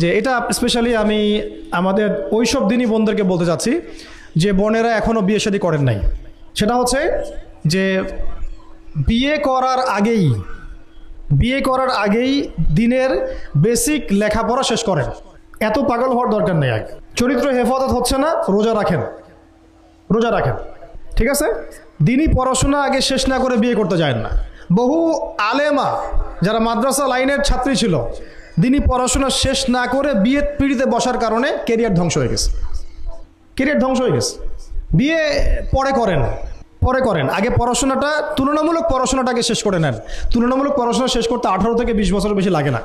যে এটা স্পেশালি আমি আমাদের ওইসব দিনই বোনদেরকে বলতে চাচ্ছি যে বোনেরা এখনও বিয়ে শাদী করেন নাই। সেটা হচ্ছে যে বিয়ে করার আগেই দিনের বেসিক লেখাপড়া শেষ করেন। এত পাগল হওয়ার দরকার নেই। আগে চরিত্র হেফাজত হচ্ছে না, রোজা রাখেন, ঠিক আছে? দিনই পড়াশোনা আগে শেষ না করে বিয়ে করতে যায় না। বহু আলেমা যারা মাদ্রাসা লাইনের ছাত্রী ছিল, দিনই পড়াশোনা শেষ না করে বিয়ে পিড়িতে বসার কারণে কেরিয়ার ধ্বংস হয়ে গেছে। বিয়ে পরে করেন, আগে পড়াশোনাটা তুলনামূলক পড়াশোনাটাকে শেষ করে নেন। তুলনামূলক পড়াশোনা শেষ করতে 18 থেকে 20 বছর বেশি লাগে না।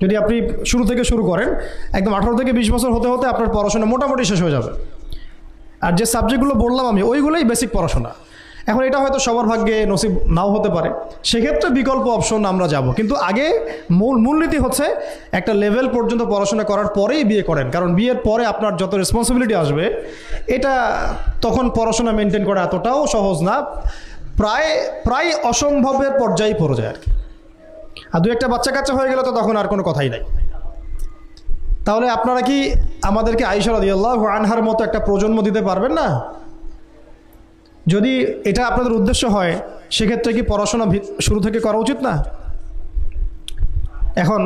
যদি আপনি শুরু থেকে শুরু করেন, একদম 18 থেকে 20 বছর হতে হতে আপনার পড়াশোনা মোটামুটি শেষ হয়ে যাবে। আর যে সাবজেক্টগুলো বললাম আমি, ওইগুলোই বেসিক পড়াশোনা। এখন এটা হয়তো সবার ভাগ্যে নসিব নাও হতে পারে, সেক্ষেত্রে বিকল্প অপশন আমরা যাব। কিন্তু আগে মূলনীতি হচ্ছে একটা লেভেল পর্যন্ত পড়াশোনা করার পরেই বিয়ে করেন, কারণ বিয়ের পরে আপনার যত রেসপন্সিবিলিটি আসবে, এটা তখন পড়াশোনা মেনটেন করা এতটাও সহজ না, প্রায় অসম্ভবের পর্যায়ে পড়ে যায় আর কি। আর দু একটা বাচ্চা কাচ্চা হয়ে গেলে তো তখন আর কোনো কথাই নাই। তাহলে আপনারা কি আমাদেরকে আয়েশা রাদিয়াল্লাহু আনহার মতো একটা প্রজন্ম দিতে পারবেন না? যদি এটা আপনাদের উদ্দেশ্য হয়, সেক্ষেত্রে কি পড়াশোনা শুরু থেকে করা উচিত না? এখন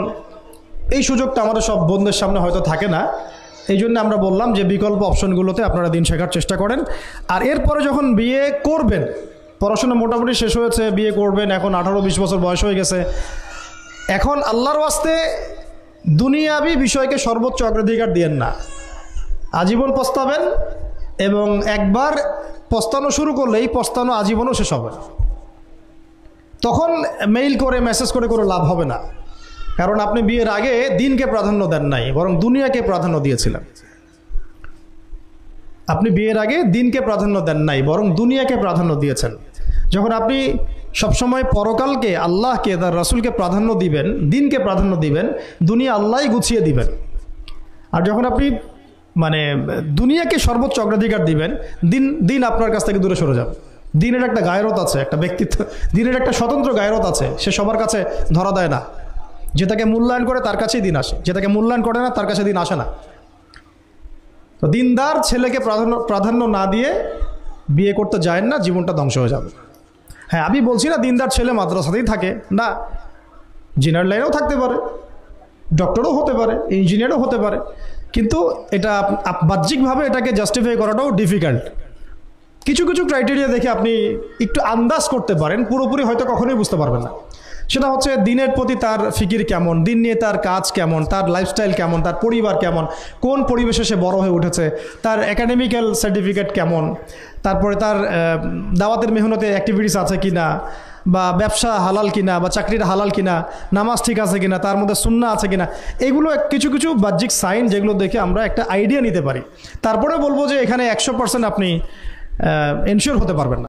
এই সুযোগটা আমাদের সব বোনদের সামনে হয়তো থাকে না, এই জন্য আমরা বললাম যে বিকল্প অপশনগুলোতে আপনারা দিন শেখার চেষ্টা করেন। আর এরপরে যখন বিয়ে করবেন, পড়াশোনা মোটামুটি শেষ হয়েছে, বিয়ে করবেন, এখন 18-20 বছর বয়স হয়ে গেছে, এখন আল্লাহর ওয়াস্তে দুনিয়াবি বিষয়কে সর্বোচ্চ অগ্রাধিকার দিয়েন না। আজীবন পস্তাবেন, এবং একবার পস্তানো শুরু করলে এই পস্তানো আজীবনও শেষ হবে না। তখন মেইল করে মেসেজ করে কোনো লাভ হবে না, কারণ আপনি বিয়ের আগে দিনকে প্রাধান্য দেন নাই, বরং দুনিয়াকে প্রাধান্য দিয়েছিলেন। আপনি বিয়ের আগে দিনকে প্রাধান্য দেন নাই, বরং দুনিয়াকে প্রাধান্য দিয়েছেন। যখন আপনি সবসময় পরকালকে, আল্লাহকে, তার রাসূলকে প্রাধান্য দিবেন, দিনকে প্রাধান্য দিবেন, দুনিয়া আল্লাহই গুছিয়ে দিবেন। আর যখন আপনি দুনিয়াকে সর্বোচ্চ অগ্রাধিকার দিবেন, দিন আপনার কাছ থেকে দূরে সরে যাবে। দিনের একটা গায়রত আছে, একটা ব্যক্তিত্ব, দিনের একটা স্বতন্ত্র গায়রত আছে, সে সবার কাছে ধরা দেয় না। যেটাকে মূল্যায়ন করে তার কাছেই দিন আসে, যেটাকে মূল্যায়ন করে না তার কাছে দিন আসে না। তো দিনদার ছেলেকে প্রাধান্য না দিয়ে বিয়ে করতে যায় না, জীবনটা ধ্বংস হয়ে যাবে। হ্যাঁ, আমি বলছি না দিনদার ছেলে মাদ্রাসাতেই থাকে না, ইঞ্জিনিয়ার লাইনেও থাকতে পারে, ডক্টরও হতে পারে, ইঞ্জিনিয়ারও হতে পারে, কিন্তু এটা বাহ্যিকভাবে এটাকে জাস্টিফাই করাটাও ডিফিকাল্ট। কিছু ক্রাইটেরিয়া দেখে আপনি একটু আন্দাজ করতে পারেন, পুরোপুরি হয়তো কখনোই বুঝতে পারবেন না। সেটা হচ্ছে দিনের প্রতি তার ফিকির কেমন, দিন নিয়ে তার কাজ কেমন, তার লাইফস্টাইল কেমন, তার পরিবার কেমন, কোন পরিবেশে সে বড় হয়ে উঠেছে, তার একাডেমিক্যাল সার্টিফিকেট কেমন, তারপরে তার দাওয়াতের মেহনতে অ্যাক্টিভিটিস আছে কিনা, বা ব্যবসা হালাল কিনা, বা চাকরির হালাল কিনা, নামাজ ঠিক আছে কিনা, তার মধ্যে সুন্নাহ আছে কিনা, এগুলো কিছু বাহ্যিক সাইন যেগুলো দেখে আমরা একটা আইডিয়া নিতে পারি। তারপরে বলবো যে এখানে 100% আপনি এনশিওর হতে পারবেন না।